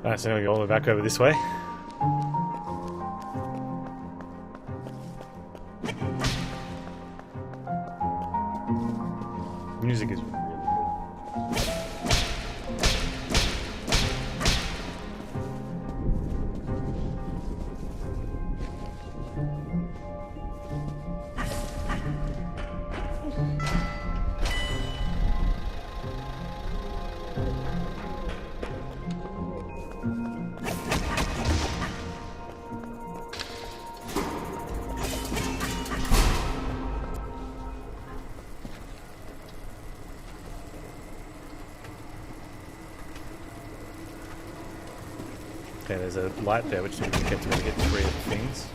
Alright, so I'm going to go all the way back over this way. Music is really good. Okay, there's a light there which means we get to get 3 of the things.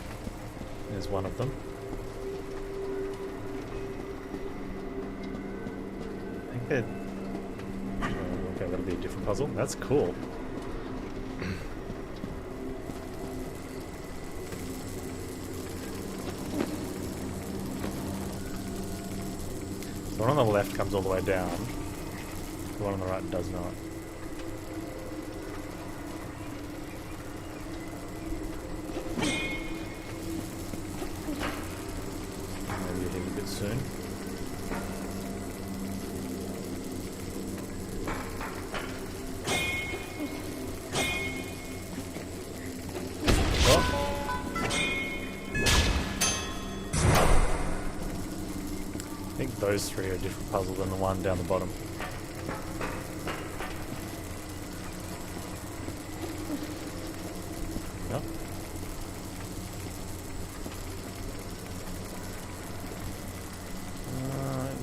There's one of them. I think they're... Oh, okay, that'll be a different puzzle. That's cool. The one on the left comes all the way down. The one on the right does not. Soon. Oh. I think those 3 are a different puzzle than the one down the bottom. No?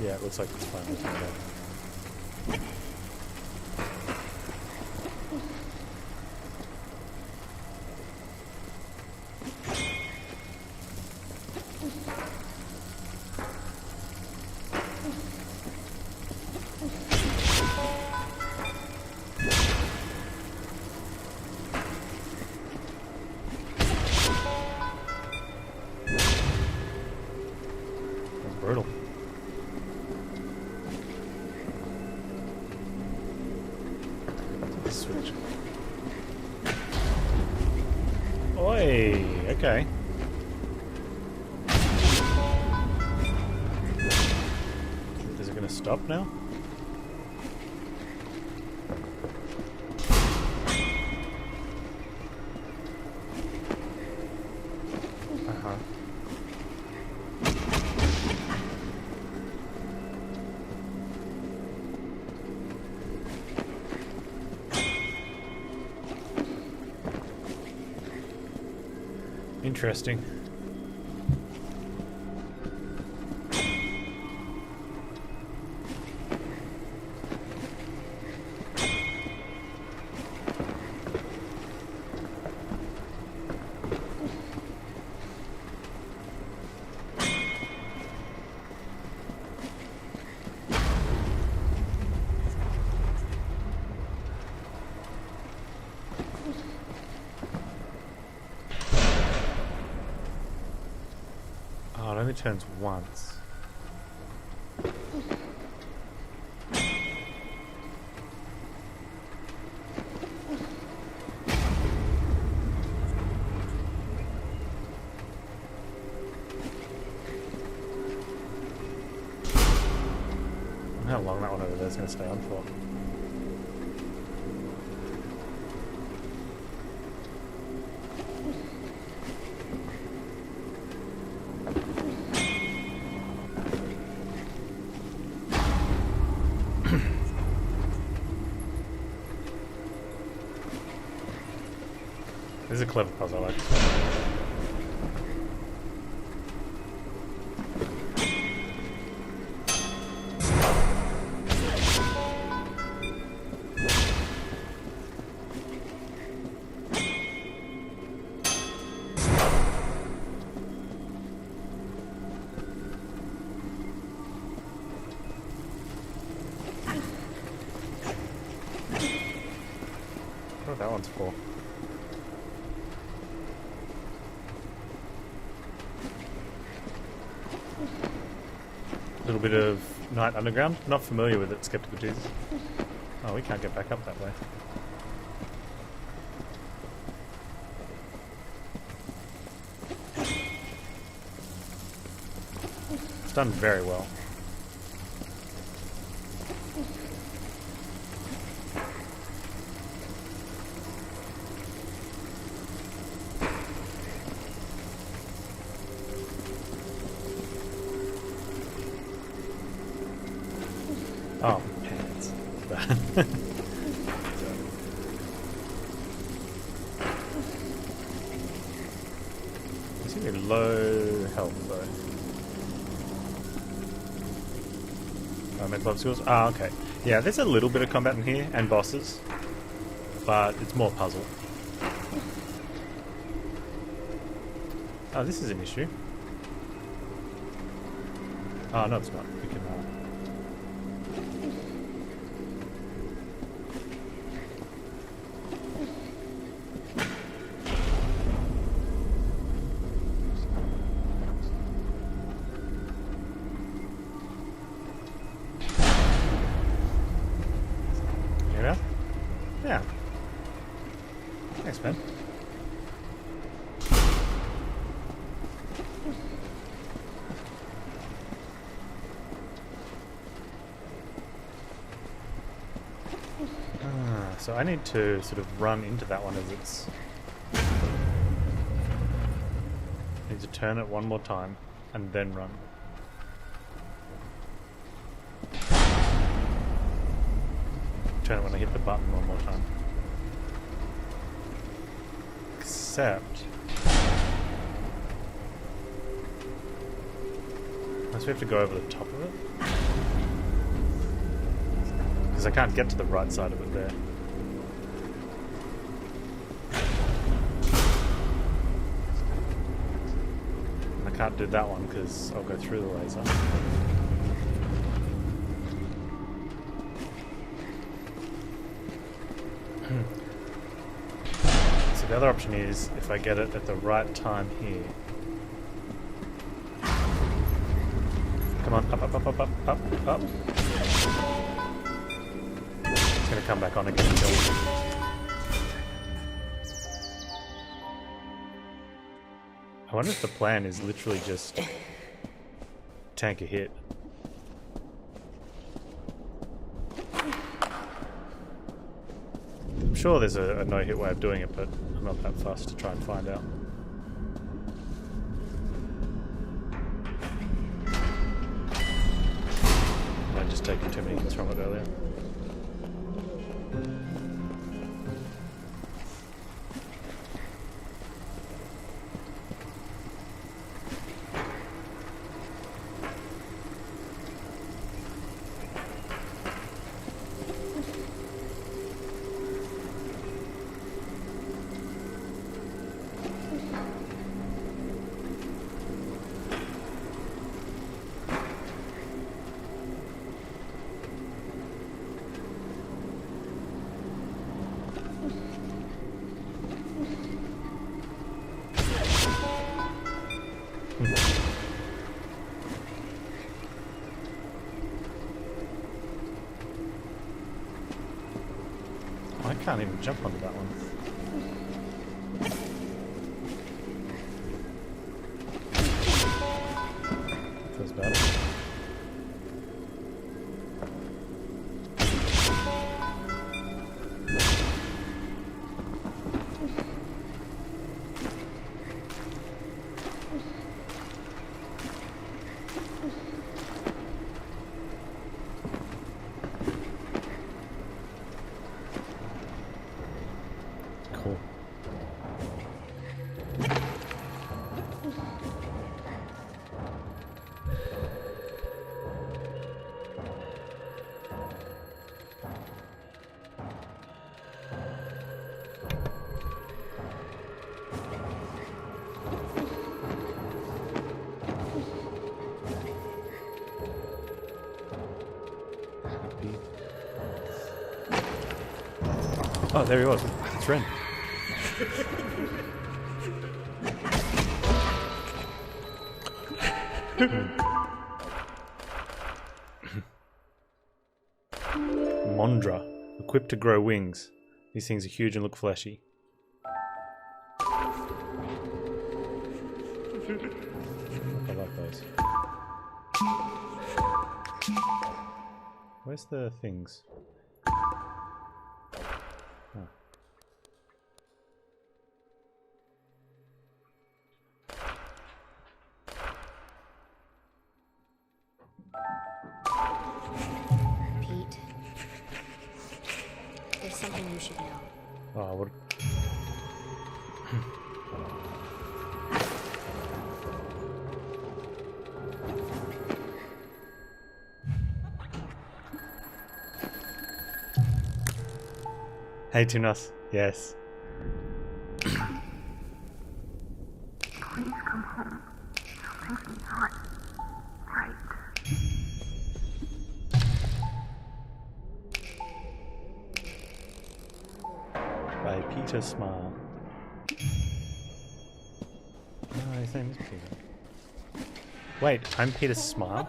Yeah, it looks like it's fine. That's brutal. Switch. Oi! Okay. Is it gonna stop now? Uh-huh. Interesting. Oh, it only turns once. How long that one over there is going to stay on for. This is a clever puzzle, I like this one. What that one's for? Little little bit of Night Underground. Not familiar with it, Skeptical Jesus. Oh, we can't get back up that way. It's done very well. Oh, Panz. You seem to be low health though. Mental obstacles? Ah, okay. Yeah, there's a little bit of combat in here, and bosses. But it's more puzzle. Oh, this is an issue. Oh, no, it's not. We can... Yeah. Thanks, man. So I need to sort of run into that one as it's... I need to turn it one more time and then run. Turn it when I hit the button one more time. Except... unless we have to go over the top of it. Because I can't get to the right side of it there. And I can't do that one because I'll go through the laser. So the other option is if I get it at the right time here. Come on, up, up, up, up, up, up, up. It's gonna come back on again and kill me. I wonder if the plan is literally just tank a hit. I'm sure there's a no-hit way of doing it, but I'm not that fussed to try and find out. I'd just taken too many hits from it earlier. I can't even jump onto that one. Feels bad. Cool. Oh, there he was. It's Ren. Mondra, equipped to grow wings. These things are huge and look fleshy. I like those. Where's the things? Oh. Pete, there's something you should know. Oh, what? Hey, Tunas. Yes. Please come home. Something's not right. By Peter Smile. No, his name is Peter. Wait, I'm Peter Smile?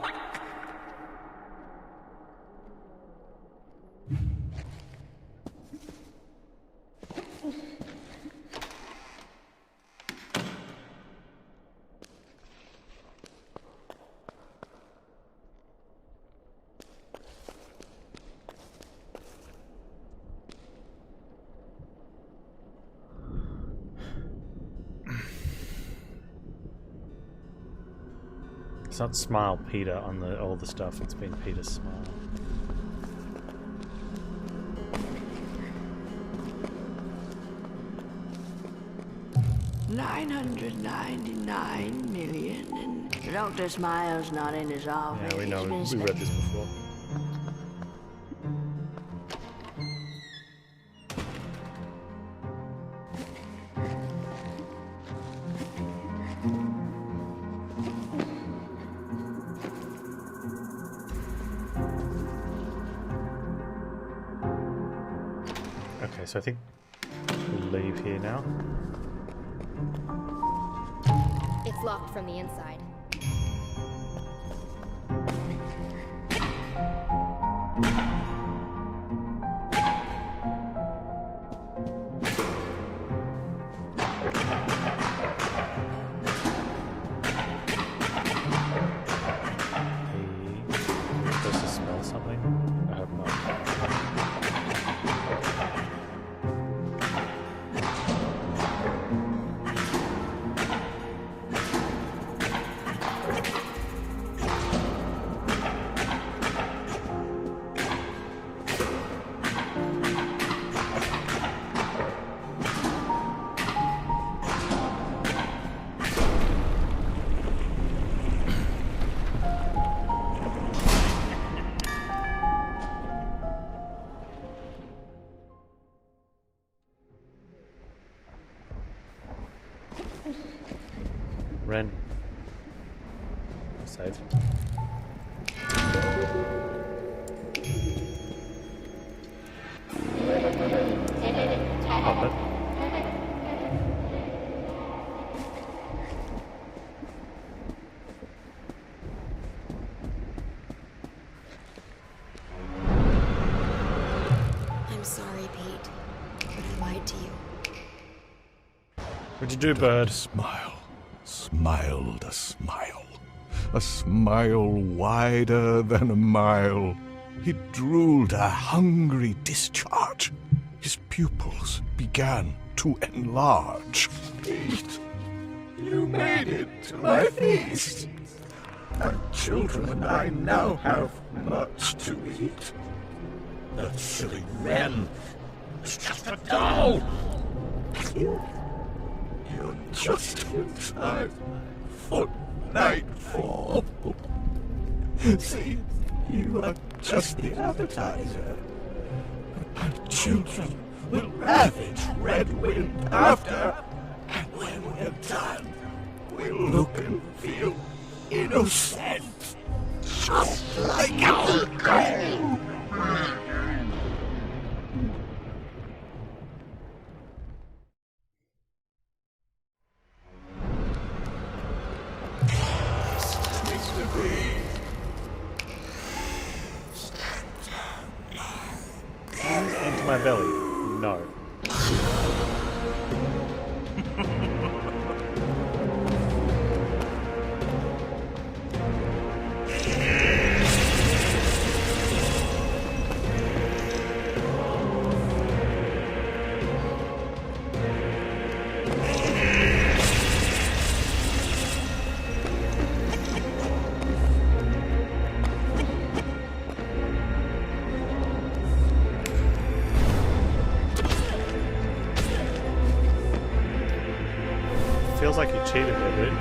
It's not Smile Peter on all the stuff, it's been Peter Smile. $999 million, and Dr. Smile's not in his office. Yeah, we know, He's we been read this before. Okay, so I think we'll leave here now. It's locked from the inside. He supposed to smell something? I hope not. Ren. Save. Pop it. I'm sorry, Pete, but I lied to you. What'd you do, bird? Smile, smiled a smile wider than a mile. He drooled a hungry discharge. His pupils began to enlarge. Pete, you made it to my feast. My children and I now have much to eat. That silly man is just a doll. You're just in time for nightfall. See, you are just the appetizer. Our children will ravage Red Wind after, and when we're done, we'll look and feel innocent, just like our girl. my belly? No. Feels like you cheated there, dude.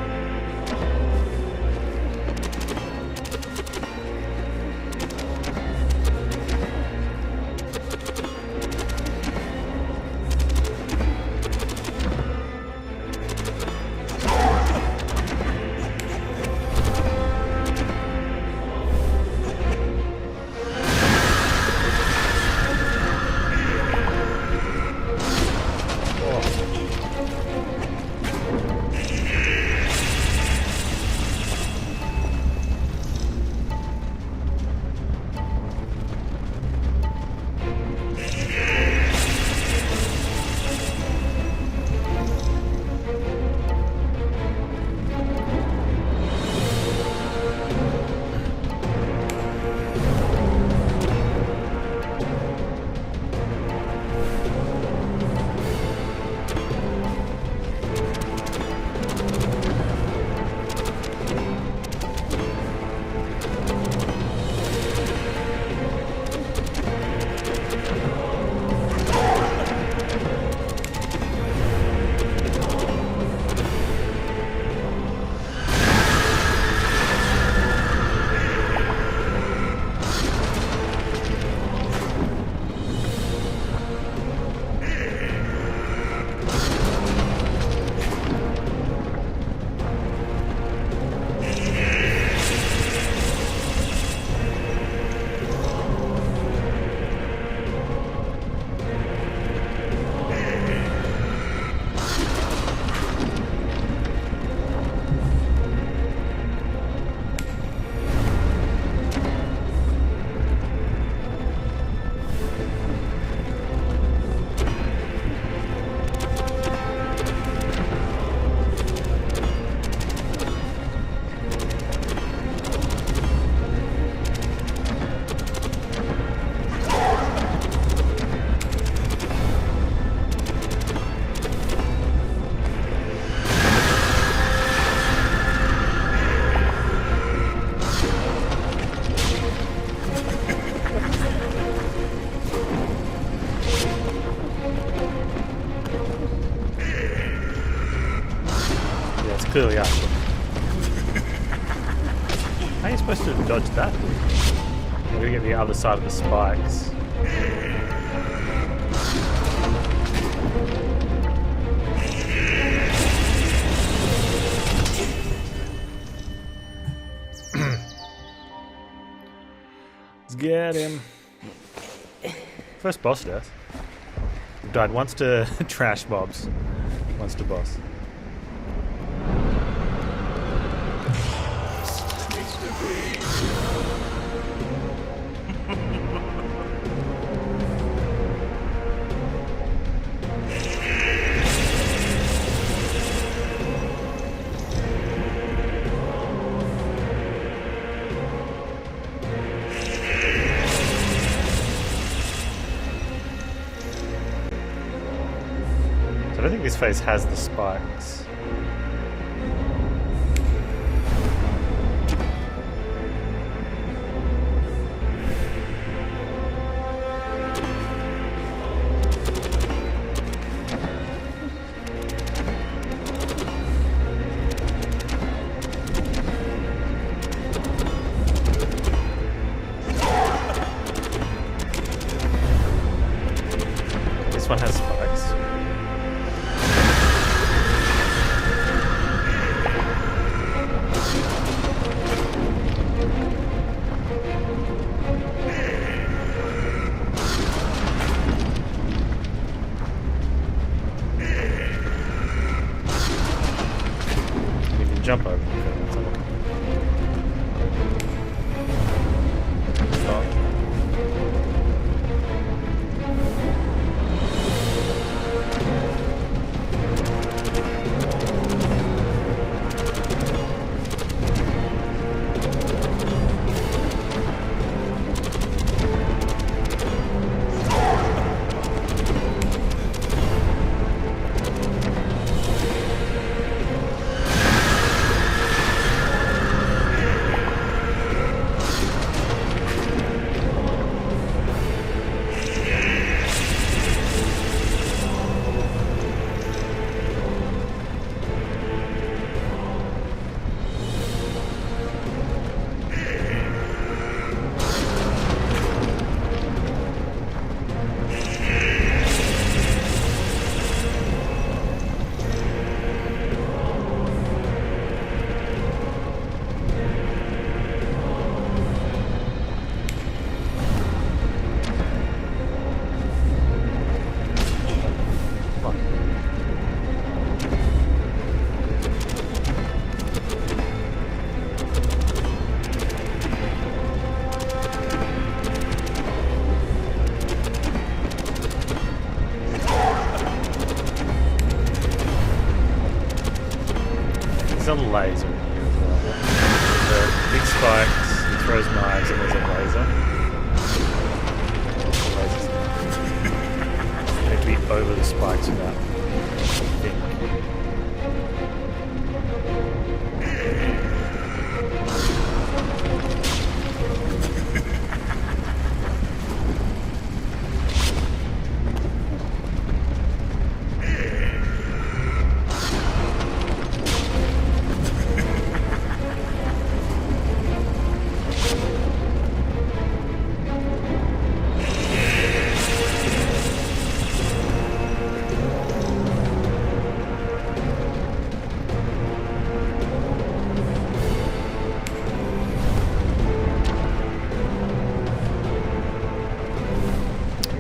Clearly out. How are you supposed to dodge that? We're gonna get the other side of the spikes. Let's get him. First boss death. We've died once to trash mobs, once to boss. I don't think this phase has the spikes. This one has spikes. Jump over. Stop. laser in here as well. The big spikes, he throws knives, and there's a laser. The laser's you need to be over the spikes for that. I think.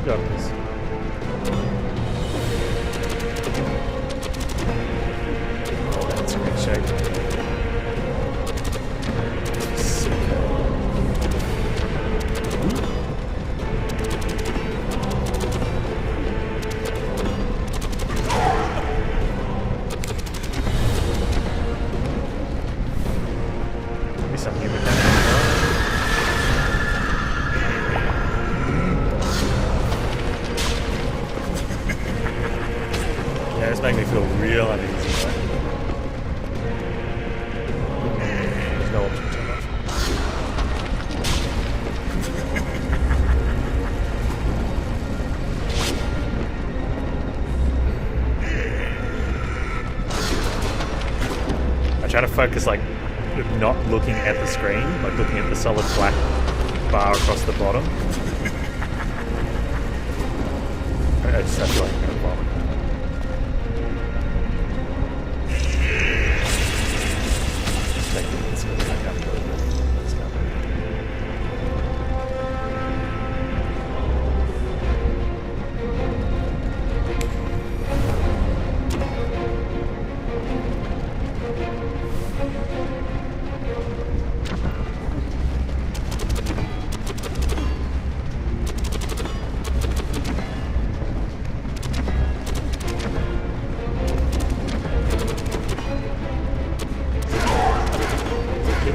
Got this. Oh, that's a good shape. Maybe some new mechanics. Yeah, it's making me feel real uneasy. Right? There's no option to much. I try to focus, like, not looking at the screen, like looking at the solid black bar across the bottom. I just feel like I'm going to vomit.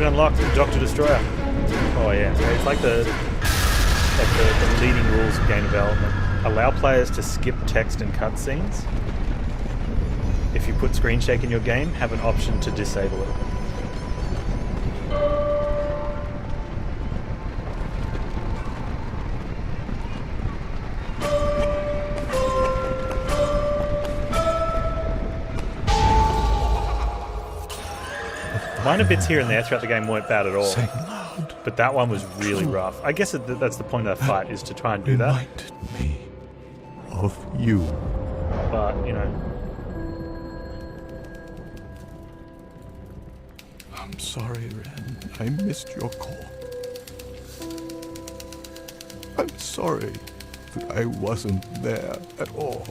Unlocked the Doctor Destroyer. Oh yeah, it's like the leading rules of game development. Allow players to skip text and cutscenes. If you put screen shake in your game, have an option to disable it. Minor bits here and there throughout the game weren't bad at all, but that one was really rough. I guess that's the point of that fight, is to try and do that. Reminded me of you. But, you know... I'm sorry, Ren. I missed your call. I'm sorry that I wasn't there at all.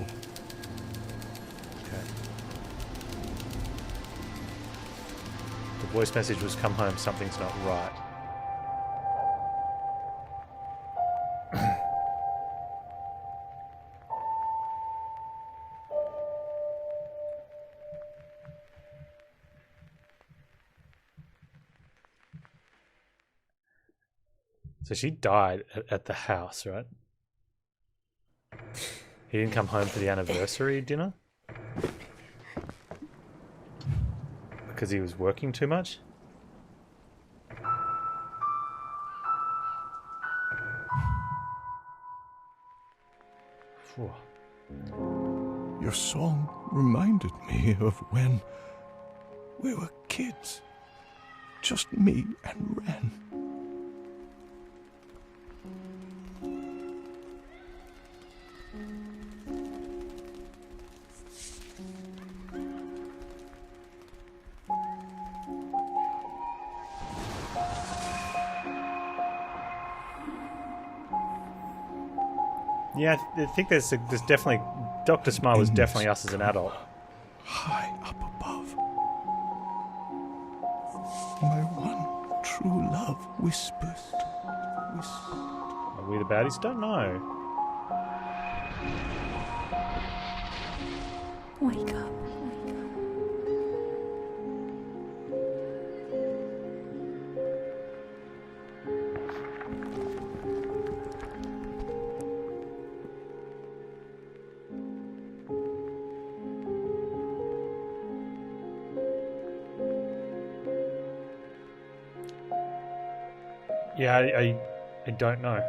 Voice message was, "Come home, something's not right." So she died at the house, right? He didn't come home for the anniversary dinner? Because he was working too much? Whew. Your song reminded me of when we were kids. Just me and Ren. Yeah, I think there's definitely... Dr. Smile was definitely us as an adult. High up above. My one true love whispers. Are we the baddies? Don't know. Wake up. Yeah, I don't know.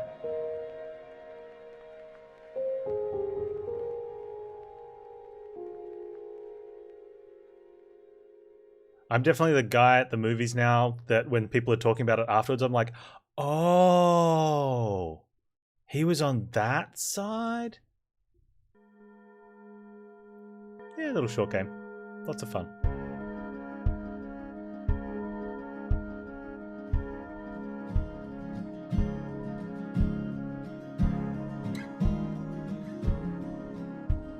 I'm definitely the guy at the movies now that when people are talking about it afterwards, I'm like, oh, he was on that side? Yeah, little short game. Lots of fun.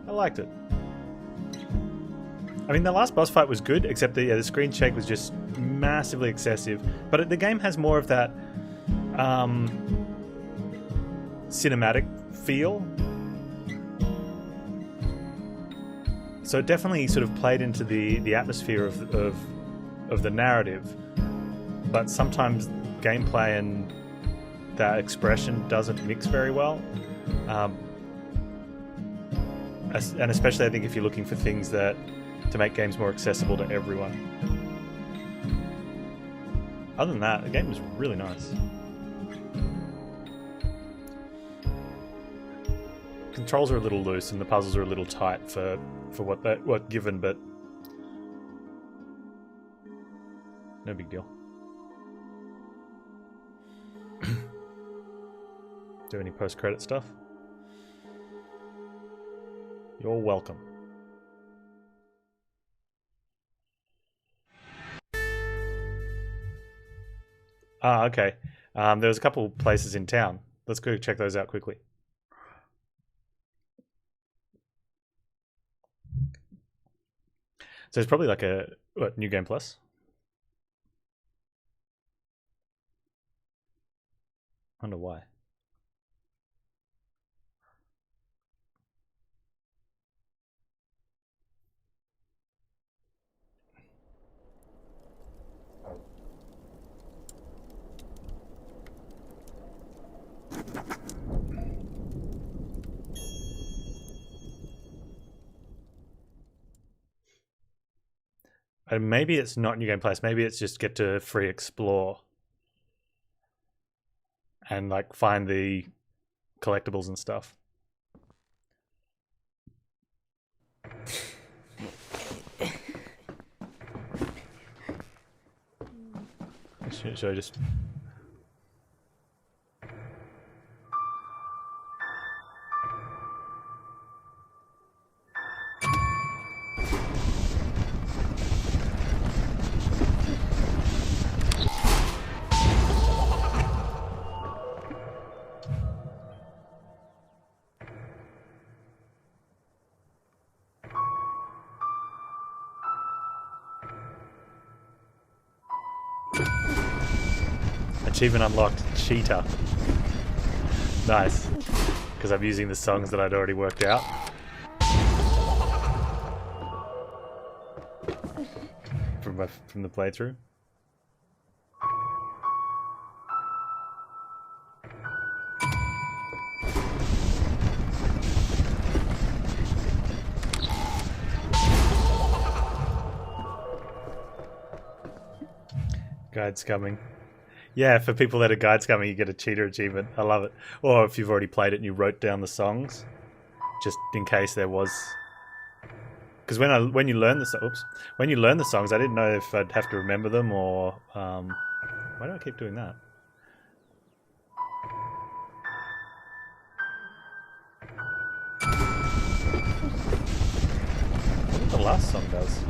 I liked it. I mean, the last boss fight was good, except the screen shake was just massively excessive. But the game has more of that cinematic feel. So it definitely sort of played into the atmosphere of the narrative. But sometimes gameplay and that expression doesn't mix very well. And especially, I think, if you're looking for things to make games more accessible to everyone. Other than that, the game was really nice. Controls are a little loose and the puzzles are a little tight for what given, but no big deal. Do any post-credit stuff? You're welcome. Ah, okay. There was a couple places in town. Let's go check those out quickly. So it's probably like a New Game Plus. I wonder why. And maybe it's not New Game Plus. Maybe it's just get to free explore and like find the collectibles and stuff. Should I just... Achievement unlocked, cheater. Nice. Because I'm using the songs that I'd already worked out. From the playthrough. Guide scumming. Yeah, for people that are guide scumming, you get a cheater achievement. I love it. Or if you've already played it and you wrote down the songs, just in case there was. Because when you learn the songs, I didn't know if I'd have to remember them or why do I keep doing that? I think the last song does.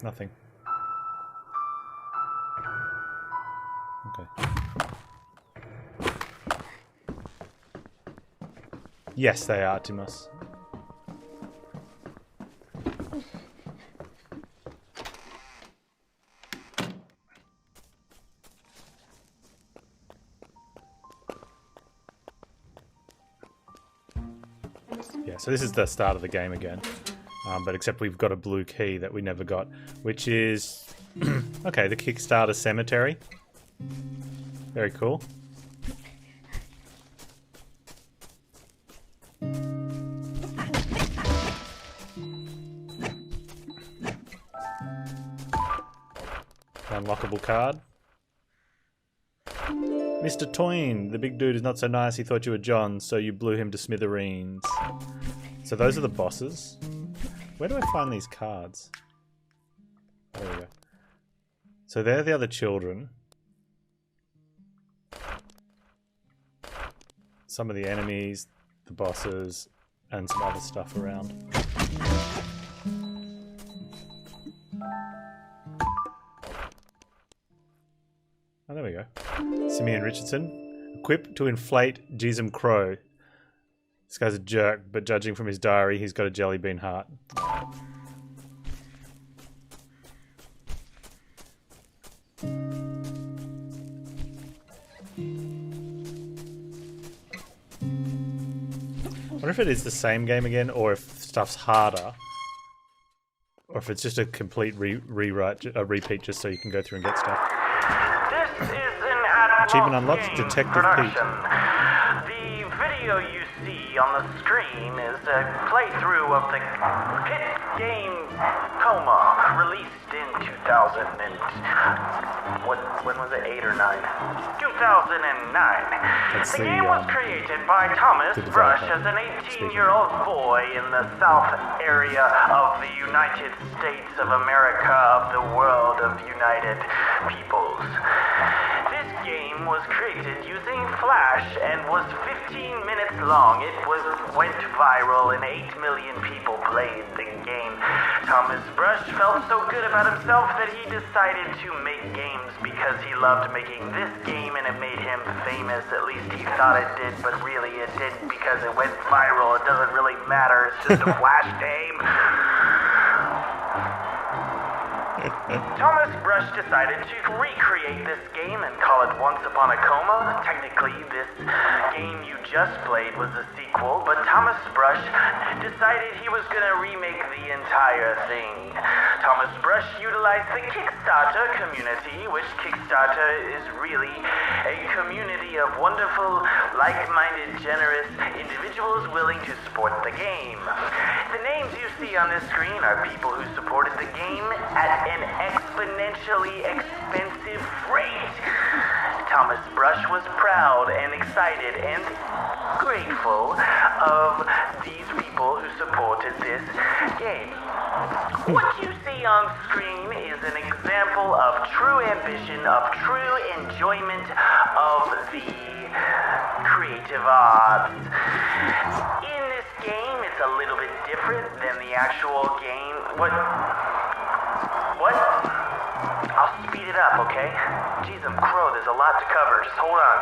Nothing. Okay. Yes, they are, Timos. Yeah, so this is the start of the game again. But except we've got a blue key that we never got, which is... okay, the Kickstarter Cemetery. Very cool. Unlockable card. Mr. Toyne, the big dude is not so nice. He thought you were John, so you blew him to smithereens. So those are the bosses. Where do I find these cards? Oh, there we go. So they're the other children. Some of the enemies, the bosses, and some other stuff around. Oh, there we go. Simeon Richardson. Equip to inflate Jism Crow. This guy's a jerk, but judging from his diary, he's got a jelly bean heart. I wonder if it is the same game again, or if stuff's harder. Or if it's just a complete rewrite, a repeat just so you can go through and get stuff. This is an Achievement unlocked, Detective Peet. The video you see on the screen is a playthrough of the hit game Coma, released in 2000 and... when was it? 8 or 9? 2009. The game was created by Thomas Brush as an 18-year-old boy in the South area of the United States of America, of the world of United Peoples. This game was created using Flash and was 15 minutes long. It went viral and 8 million people played the game. Thomas Brush felt so good about himself that he decided to make games because he loved making this game and it made him famous. At least he thought it did, but really it didn't because it went viral. It doesn't really matter. It's just a Flash game. Thomas Brush decided to recreate this game and call it Once Upon a Coma. Technically, this game you just played was a sequel, but Thomas Brush decided he was going to remake the entire thing. Thomas Brush utilized the Kickstarter community, which Kickstarter is really a community of wonderful, like-minded, generous individuals willing to support the game. The names you see on this screen are people who supported the game at an exponentially expensive rate. Thomas Brush was proud and excited and grateful of these people who supported this game. What you see on screen is an example of true ambition, of true enjoyment of the creative arts. In this game, it's a little bit different than the actual game. What? I'll speed it up, okay? Jeez, I'm crow, there's a lot to cover. Just hold on.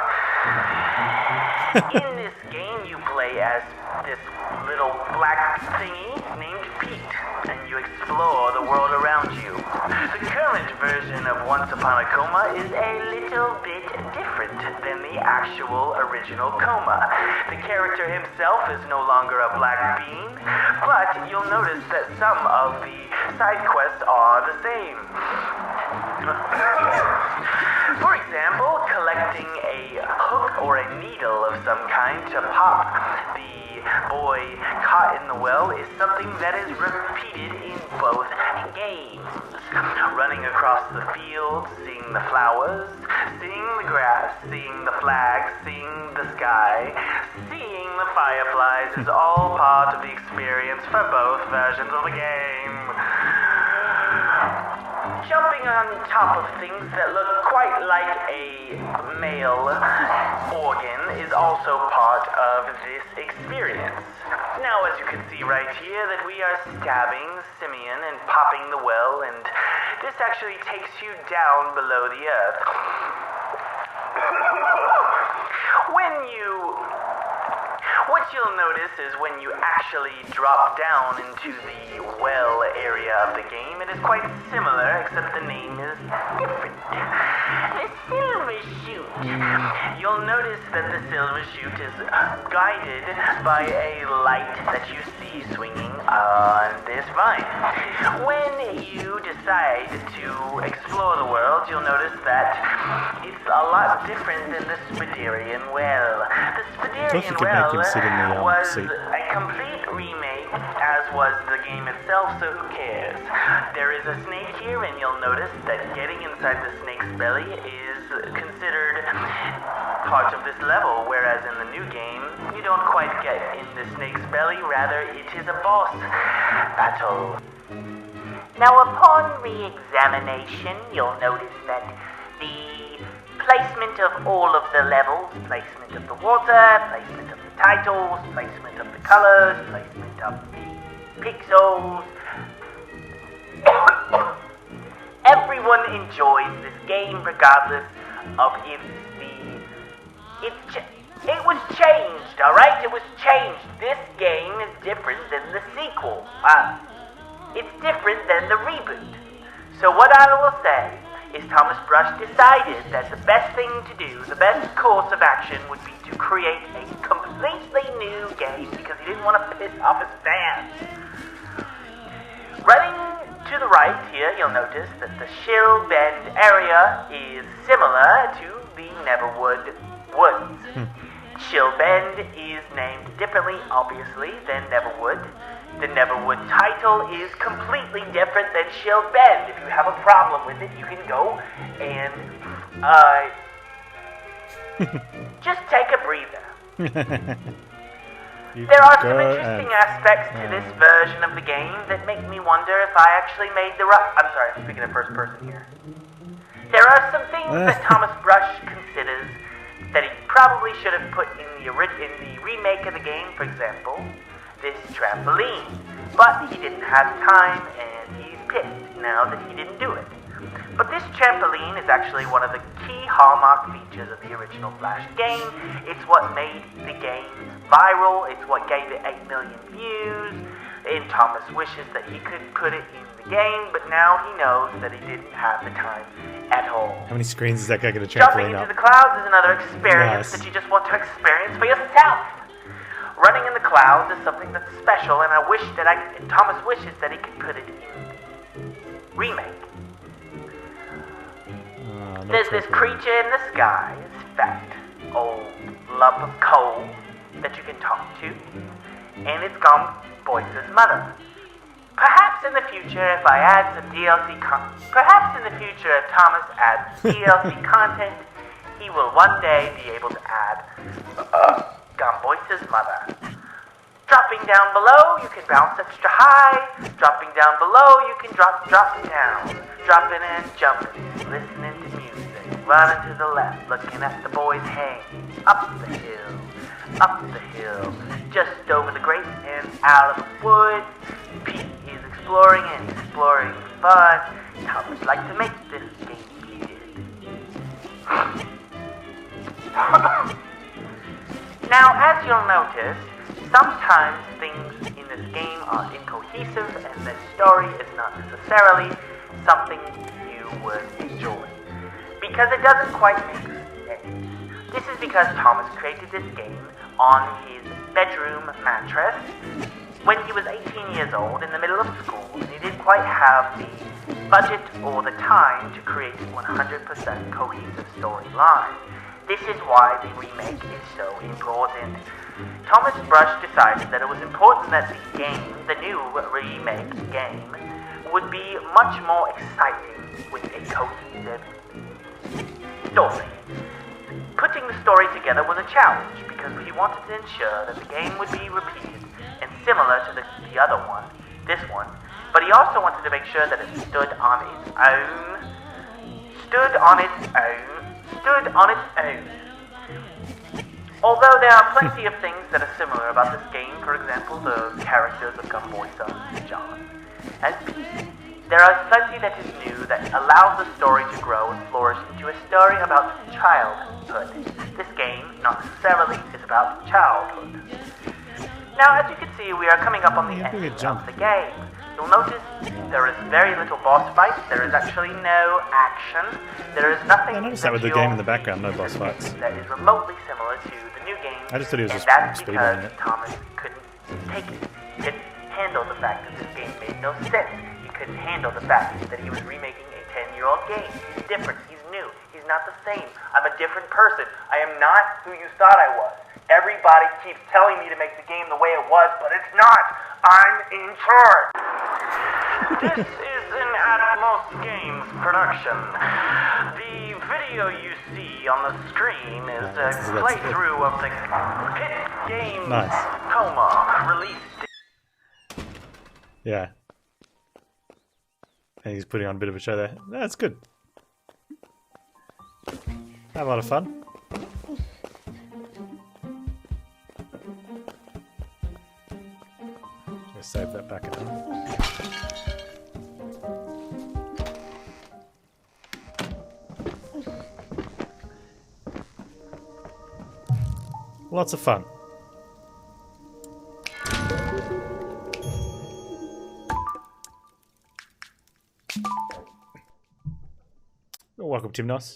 In this game, you play as this little black thingy named Peet, and you explore the world around you. The current version of Once Upon a Coma is a little bit different than the actual original Coma. The character himself is no longer a black bean, but you'll notice that some of the side quests are the same. For example, collecting a hook or a needle of some kind to pop the boy caught in the well is something that is repeated in both games. Running across the field, seeing the flowers, seeing the grass, seeing the flags, seeing the sky, seeing the fireflies is all part of the experience for both versions of the game. Jumping on top of things that look quite like a male organ is also part of this experience. Now, as you can see right here, that we are stabbing Simeon and popping the well, and this actually takes you down below the earth. What you'll notice is when you actually drop down into the well area of the game, it is quite similar, except the name is different. The Silver Chute. You'll notice that the Silver Chute is guided by a light that you see swinging on this vine. When you decide to explore the world, you'll notice that it's a lot different than the Spadarian Well. The Spadarian Well was a complete remake as was the game itself, so who cares? There is a snake here, and you'll notice that getting inside the snake's belly is considered part of this level, whereas in the new game, you don't quite get in the snake's belly, rather it is a boss battle. Now, upon re-examination, you'll notice that the placement of all of the levels, placement of the water, placement of the titles, placement of the colors, placement of the pixels. Everyone enjoys this game regardless of if it was changed, alright? It was changed. This game is different than the sequel. It's different than the reboot. So what I will say is Thomas Brush decided that the best thing to do, the best course of action would be to create a completely new game because he didn't want to piss off his fans. Running to the right here, you'll notice that the Shill Bend area is similar to the Neverwood Woods. Shill Bend is named differently, obviously, than Neverwood. The Neverwood title is completely different than Shill Bend. If you have a problem with it, you can go and, just take a breather. There are some interesting aspects to this version of the game that make me wonder if I actually made the right... I'm sorry, I'm speaking in first person here. There are some things that Thomas Brush considers that he probably should have put in the remake of the game, for example, this trampoline. But he didn't have time, and he's pissed now that he didn't do it. But this trampoline is actually one of the key hallmark features of the original Flash game. It's what made the game viral. It's what gave it 8 million views. And Thomas wishes that he could put it in the game, but now he knows that he didn't have the time at all. How many screens is that guy going to Jumping trampoline into up? the clouds is another experience that you just want to experience for yourself. Running in the clouds is something that's special, and Thomas wishes that he could put it in the remake. There's this creature in the sky, this fat, old lump of coal that you can talk to, and it's Gone Boyce's mother. Perhaps in the future, if I add some DLC perhaps in the future, if Thomas adds DLC content, he will one day be able to add Gone Boyce's mother. Dropping down below, you can bounce extra high. Dropping down below, you can drop down. Dropping and jumping, listening to music. Running to the left, looking at the boys hang. Up the hill, just over the grate and out of the woods. Peet is exploring and exploring fun. Thomas liked to make this game he did. Now, as you'll notice, sometimes things in this game are incohesive and the story is not necessarily something you would enjoy, because it doesn't quite make sense. This is because Thomas created this game on his bedroom mattress when he was 18 years old in the middle of school, and he didn't quite have the budget or the time to create a 100% cohesive storyline. This is why the remake is so important. Thomas Brush decided that it was important that the game, the new remake game, would be much more exciting with a cohesive story. Putting the story together was a challenge because he wanted to ensure that the game would be repeated and similar to the other one, this one, but he also wanted to make sure that it stood on its own. Although there are plenty of things that are similar about this game, for example, the characters of Gone Boyce, John, and Peet, there is plenty that is new that allows the story to grow and flourish into a story about childhood. This game, not necessarily, is about childhood. Now, as you can see, we are coming up on the end of the game. You'll notice there is very little boss fights. There is actually no action. There is nothing. I noticed that with the game in the background, no boss fights. That is remotely similar to the new game. I just thought he was and just that's speedrunning because it. Thomas couldn't take it. He couldn't handle the fact that this game made no sense. He couldn't handle the fact that he was remaking a 10-year-old game. He's different. He's new. He's not the same. I'm a different person. I am not who you thought I was. Everybody keeps telling me to make the game the way it was, but it's not. I'm in charge. This is an Atmos Games production. The video you see on the screen is a playthrough of the Peet game Coma, released. Yeah. And he's putting on a bit of a show there. That's good. Had a lot of fun. Let's save that back at home. Lots of fun. Welcome, Timnos.